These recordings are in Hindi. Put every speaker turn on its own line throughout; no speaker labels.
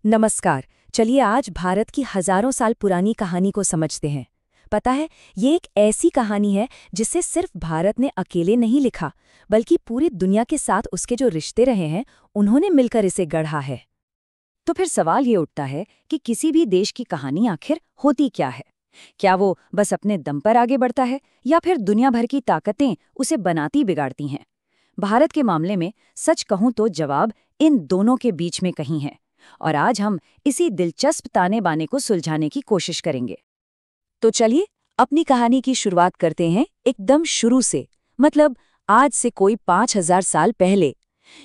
नमस्कार। चलिए आज भारत की हजारों साल पुरानी कहानी को समझते हैं। पता है, ये एक ऐसी कहानी है जिसे सिर्फ भारत ने अकेले नहीं लिखा, बल्कि पूरी दुनिया के साथ उसके जो रिश्ते रहे हैं उन्होंने मिलकर इसे गढ़ा है। तो फिर सवाल ये उठता है कि किसी भी देश की कहानी आखिर होती क्या है? क्या वो बस अपने दम पर आगे बढ़ता है या फिर दुनिया भर की ताकतें उसे बनाती बिगाड़ती हैं? भारत के मामले में सच कहूं तो जवाब इन दोनों के बीच में कहीं है। और आज हम इसी दिलचस्प ताने बाने को सुलझाने की कोशिश करेंगे। तो चलिए अपनी कहानी की शुरुआत करते हैं एकदम शुरू से, मतलब आज से कोई 5000 साल पहले।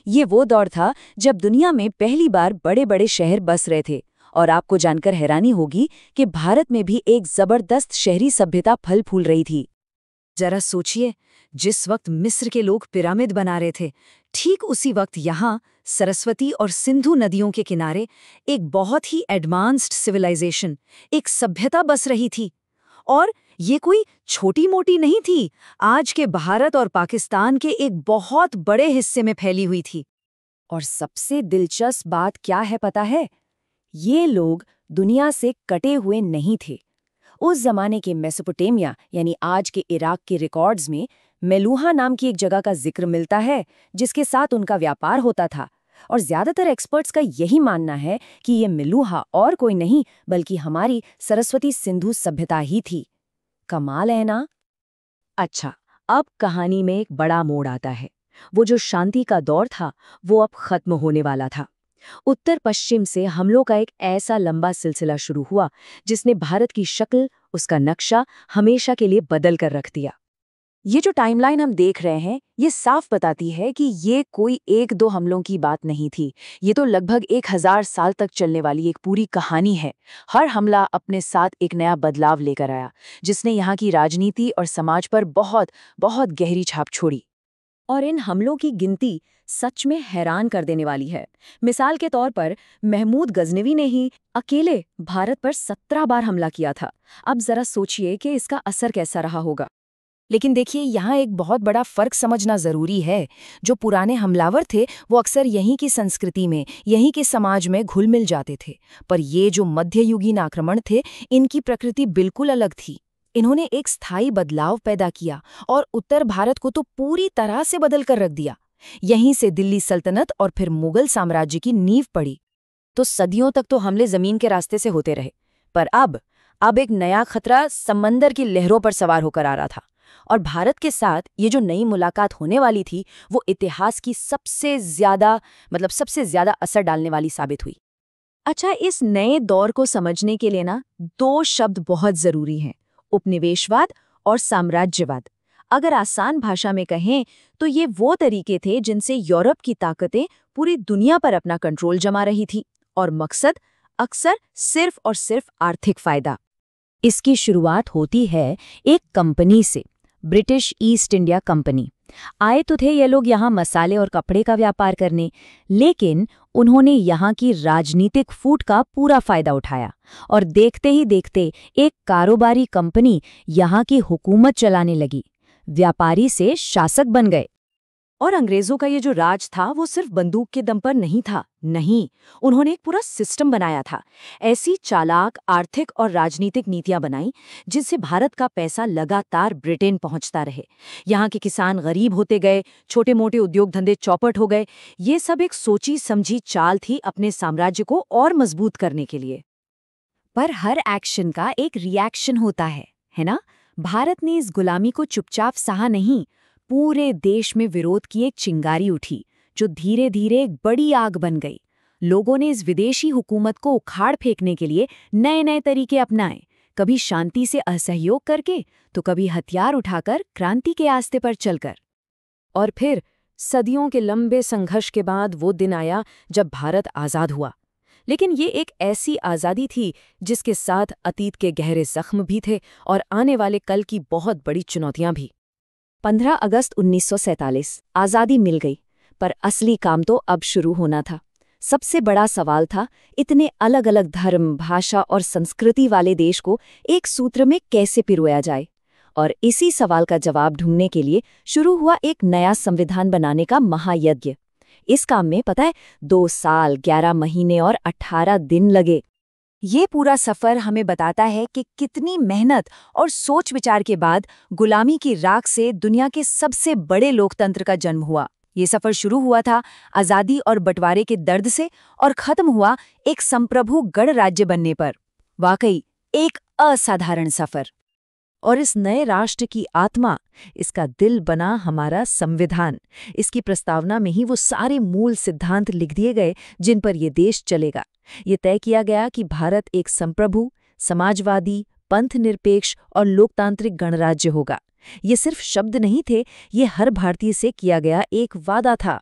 ये वो दौर था जब दुनिया में पहली बार बड़े बड़े शहर बस रहे थे। और आपको जानकर हैरानी होगी कि भारत में भी एक जबरदस्त शहरी सभ्यता फल फूल रही थी। जरा सोचिए, जिस वक्त मिस्र के लोग पिरामिड बना रहे थे, ठीक उसी वक्त यहाँ सरस्वती और सिंधु नदियों के किनारे एक बहुत ही एडवांस्ड सिविलाइजेशन, एक सभ्यता बस रही थी। और ये कोई छोटी मोटी नहीं थी, आज के भारत और पाकिस्तान के एक बहुत बड़े हिस्से में फैली हुई थी। और सबसे दिलचस्प बात क्या है पता है? ये लोग दुनिया से कटे हुए नहीं थे। उस जमाने के मेसोपोटामिया यानी आज के इराक के रिकॉर्ड्स में मेलूहा नाम की एक जगह का जिक्र मिलता है जिसके साथ उनका व्यापार होता था। और ज्यादातर एक्सपर्ट्स का यही मानना है कि ये मेलूहा और कोई नहीं बल्कि हमारी सरस्वती सिंधु सभ्यता ही थी। कमाल है ना? अच्छा, अब कहानी में एक बड़ा मोड़ आता है। वो जो शांति का दौर था वो अब खत्म होने वाला था। उत्तर पश्चिम से हमलों का एक ऐसा लंबा सिलसिला शुरू हुआ जिसने भारत की शक्ल, उसका नक्शा हमेशा के लिए बदल कर रख दिया। ये जो टाइमलाइन हम देख रहे हैं ये साफ बताती है कि ये कोई एक दो हमलों की बात नहीं थी। ये तो लगभग 1000 साल तक चलने वाली एक पूरी कहानी है। हर हमला अपने साथ एक नया बदलाव लेकर आया जिसने यहाँ की राजनीति और समाज पर बहुत बहुत गहरी छाप छोड़ी। और इन हमलों की गिनती सच में हैरान कर देने वाली है। मिसाल के तौर पर महमूद गजनवी ने ही अकेले भारत पर 17 बार हमला किया था। अब जरा सोचिए कि इसका असर कैसा रहा होगा। लेकिन देखिए, यहाँ एक बहुत बड़ा फर्क समझना जरूरी है। जो पुराने हमलावर थे वो अक्सर यहीं की संस्कृति में, यहीं के समाज में घुल मिल जाते थे। पर ये जो मध्ययुगीन आक्रमण थे, इनकी प्रकृति बिल्कुल अलग थी। इन्होंने एक स्थायी बदलाव पैदा किया और उत्तर भारत को तो पूरी तरह से बदल कर रख दिया। यहीं से दिल्ली सल्तनत और फिर मुगल साम्राज्य की नींव पड़ी। तो सदियों तक तो हमले जमीन के रास्ते से होते रहे, पर अब एक नया खतरा समंदर की लहरों पर सवार होकर आ रहा था। और भारत के साथ ये जो नई मुलाकात होने वाली थी वो इतिहास की सबसे ज्यादा असर डालने वाली साबित हुई। अच्छा, इस नए दौर को समझने के लिए ना 2 शब्द बहुत जरूरी हैं, उपनिवेशवाद और साम्राज्यवाद। अगर आसान भाषा में कहें तो ये वो तरीके थे जिनसे यूरोप की ताकतें पूरी दुनिया पर अपना कंट्रोल जमा रही थी, और मकसद अक्सर सिर्फ और सिर्फ आर्थिक फायदा। इसकी शुरुआत होती है एक कंपनी से, ब्रिटिश ईस्ट इंडिया कंपनी। आए तो थे ये लोग यहाँ मसाले और कपड़े का व्यापार करने, लेकिन उन्होंने यहाँ की राजनीतिक फूट का पूरा फायदा उठाया और देखते ही देखते एक कारोबारी कंपनी यहाँ की हुकूमत चलाने लगी। व्यापारी से शासक बन गए। और अंग्रेजों का ये जो राज था वो सिर्फ बंदूक के दम पर नहीं था, नहीं, उन्होंने एक पूरा सिस्टम बनाया था। ऐसी चालाक आर्थिक और राजनीतिक नीतियां बनाई जिससे भारत का पैसा लगातार ब्रिटेन पहुंचता रहे। यहाँ के किसान गरीब होते गए, छोटे मोटे उद्योग धंधे चौपट हो गए। ये सब एक सोची समझी चाल थी अपने साम्राज्य को और मजबूत करने के लिए। पर हर एक्शन का एक रिएक्शन होता है ना? भारत ने इस गुलामी को चुपचाप सहा नहीं, पूरे देश में विरोध की एक चिंगारी उठी जो धीरे धीरे एक बड़ी आग बन गई। लोगों ने इस विदेशी हुकूमत को उखाड़ फेंकने के लिए नए नए तरीके अपनाए, कभी शांति से असहयोग करके तो कभी हथियार उठाकर क्रांति के आस्ते पर चलकर। और फिर सदियों के लंबे संघर्ष के बाद वो दिन आया जब भारत आज़ाद हुआ। लेकिन ये एक ऐसी आज़ादी थी जिसके साथ अतीत के गहरे जख्म भी थे और आने वाले कल की बहुत बड़ी चुनौतियां भी। 15 अगस्त 1947 आज़ादी मिल गई, पर असली काम तो अब शुरू होना था। सबसे बड़ा सवाल था, इतने अलग अलग धर्म, भाषा और संस्कृति वाले देश को एक सूत्र में कैसे पिरोया जाए। और इसी सवाल का जवाब ढूंढने के लिए शुरू हुआ एक नया संविधान बनाने का महायज्ञ। इस काम में पता है 2 साल 11 महीने और 18 दिन लगे। ये पूरा सफर हमें बताता है कि कितनी मेहनत और सोच विचार के बाद गुलामी की राख से दुनिया के सबसे बड़े लोकतंत्र का जन्म हुआ। ये सफर शुरू हुआ था आज़ादी और बंटवारे के दर्द से और खत्म हुआ एक संप्रभु गणराज्य बनने पर। वाकई एक असाधारण सफर। और इस नए राष्ट्र की आत्मा, इसका दिल बना हमारा संविधान। इसकी प्रस्तावना में ही वो सारे मूल सिद्धांत लिख दिए गए जिन पर ये देश चलेगा। ये तय किया गया कि भारत एक संप्रभु, समाजवादी, पंथनिरपेक्ष और लोकतांत्रिक गणराज्य होगा। ये सिर्फ शब्द नहीं थे, ये हर भारतीय से किया गया एक वादा था।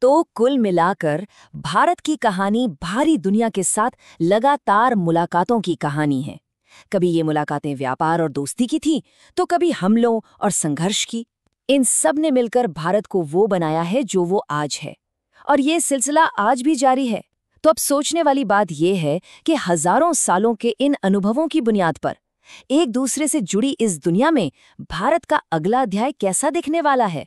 तो कुल मिलाकर भारत की कहानी भारी दुनिया के साथ लगातार मुलाकातों की कहानी है। कभी ये मुलाकातें व्यापार और दोस्ती की थी, तो कभी हमलों और संघर्ष की। इन सब ने मिलकर भारत को वो बनाया है जो वो आज है, और ये सिलसिला आज भी जारी है। तो अब सोचने वाली बात यह है कि हजारों सालों के इन अनुभवों की बुनियाद पर एक दूसरे से जुड़ी इस दुनिया में भारत का अगला अध्याय कैसा दिखने वाला है।